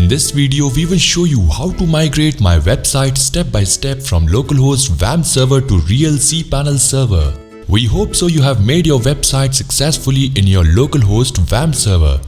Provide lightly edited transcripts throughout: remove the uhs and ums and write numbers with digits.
this video, we will show you how to migrate my website step by step from localhost WAMP server to real cPanel server. We hope so you have made your website successfully in your localhost WAMP server.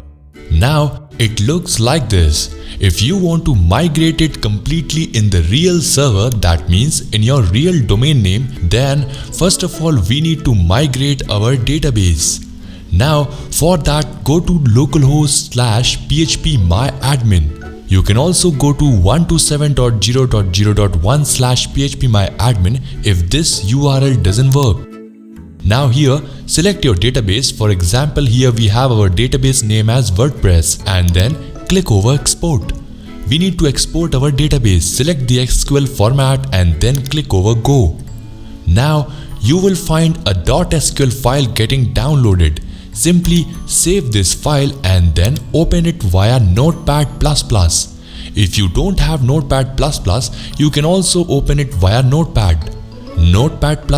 Now, it looks like this. If you want to migrate it completely in the real server, that means in your real domain name, then first of all we need to migrate our database. Now, for that, go to localhost/phpMyAdmin. You can also go to 127.0.0.1/phpMyAdmin if this URL doesn't work. Now here, select your database. For example, here we have our database name as WordPress and then click over Export. We need to export our database. Select the SQL format and then click over Go. Now, you will find a .sql file getting downloaded. Simply save this file and then open it via Notepad++. If you don't have Notepad++, you can also open it via Notepad. Notepad++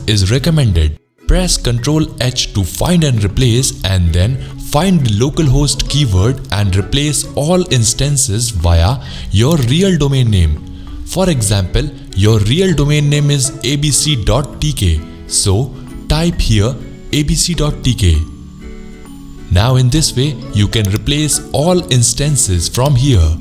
is recommended. Press Ctrl+H to find and replace and then find the localhost keyword and replace all instances via your real domain name. For example, your real domain name is abc.tk. So type here abc.tk. Now in this way, you can replace all instances from here.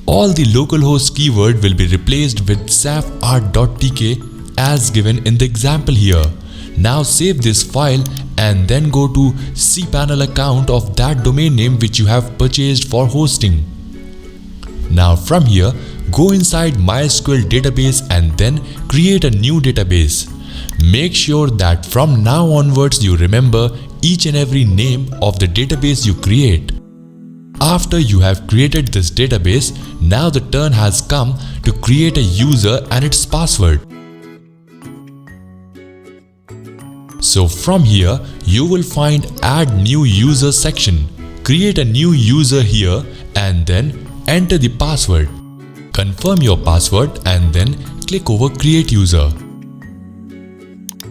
All the localhost keyword will be replaced with safart.tk as given in the example here. Now save this file and then go to cPanel account of that domain name which you have purchased for hosting. Now from here, go inside MySQL database and then create a new database. Make sure that from now onwards you remember each and every name of the database you create. After you have created this database, now the turn has come to create a user and its password. So from here, you will find Add New User section. Create a new user here and then enter the password. Confirm your password and then click over Create User.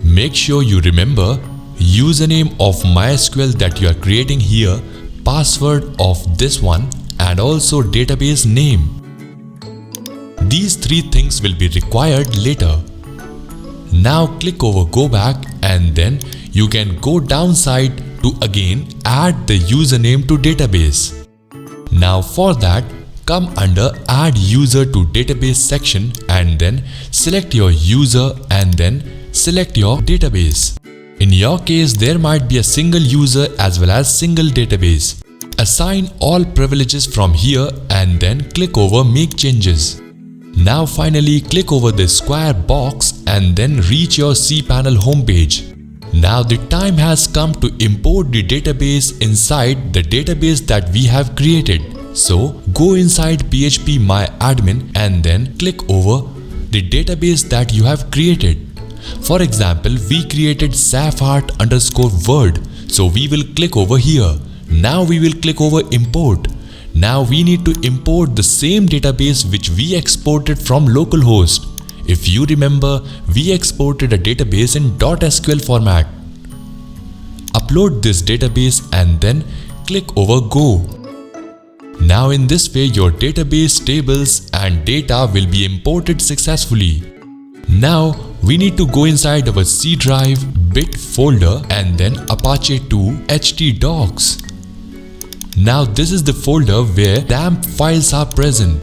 Make sure you remember username of MySQL that you are creating here, password of this one and also database name. These three things will be required later. Now click over Go Back and then you can go downside to again add the username to database. Now for that, come under Add User to Database section and then select your user and then select your database. In your case, there might be a single user as well as single database. Assign all privileges from here and then click over Make Changes. Now finally click over the square box and then reach your cPanel homepage. Now the time has come to import the database inside the database that we have created. So go inside phpMyAdmin and then click over the database that you have created. For example, we created safart_word. So we will click over here. Now we will click over Import. Now we need to import the same database which we exported from localhost. If you remember, we exported a database in .sql format. Upload this database and then click over Go. Now in this way, your database tables and data will be imported successfully. Now we need to go inside our C drive bit folder and then Apache 2 htdocs. Now this is the folder where damp files are present.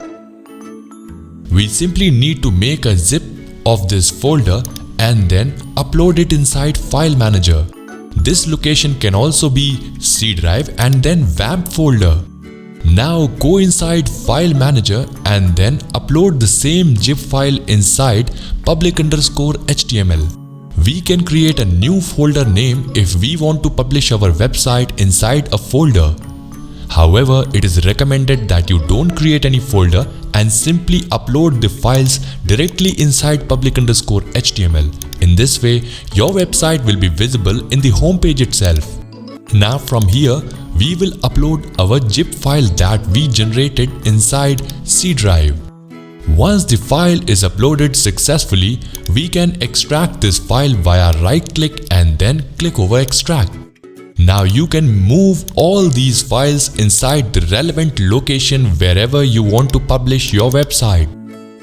We simply need to make a zip of this folder and then upload it inside File Manager. This location can also be C drive and then WAMP folder. Now go inside File Manager and then upload the same zip file inside public_html. We can create a new folder name if we want to publish our website inside a folder. However, it is recommended that you don't create any folder and simply upload the files directly inside public_html. In this way, your website will be visible in the homepage itself. Now from here, we will upload our zip file that we generated inside C drive. Once the file is uploaded successfully, we can extract this file via right click and then click over Extract. Now you can move all these files inside the relevant location wherever you want to publish your website.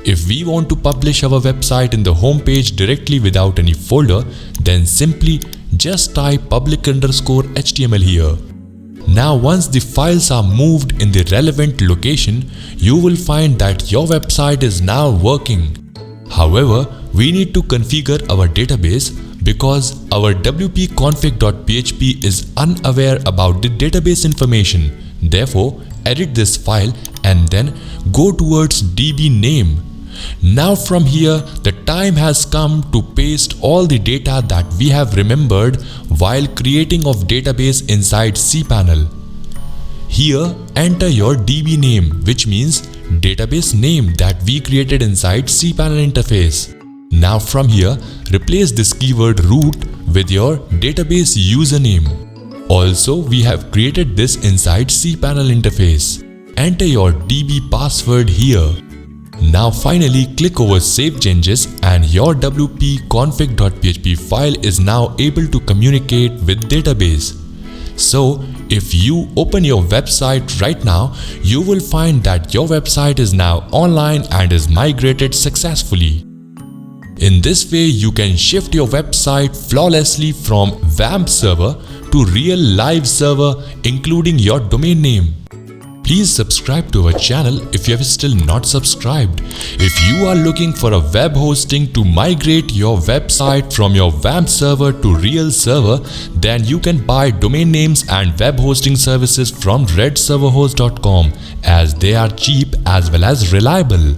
If we want to publish our website in the home page directly without any folder, then simply just type public_HTML here. Now once the files are moved in the relevant location, you will find that your website is now working. However, we need to configure our database because our wp-config.php is unaware about the database information. Therefore, edit this file and then go towards DB name. Now from here, the time has come to paste all the data that we have remembered while creating of database inside cPanel. Here, enter your DB name, which means database name that we created inside cPanel interface. Now from here, replace this keyword root with your database username. Also, we have created this inside cPanel interface. Enter your DB password here. Now finally click over Save Changes and your wp-config.php file is now able to communicate with database. So if you open your website right now, you will find that your website is now online and is migrated successfully. In this way, you can shift your website flawlessly from WAMP server to real live server, including your domain name. Please subscribe to our channel if you have still not subscribed. If you are looking for a web hosting to migrate your website from your WAMP server to real server, then you can buy domain names and web hosting services from redserverhost.com as they are cheap as well as reliable.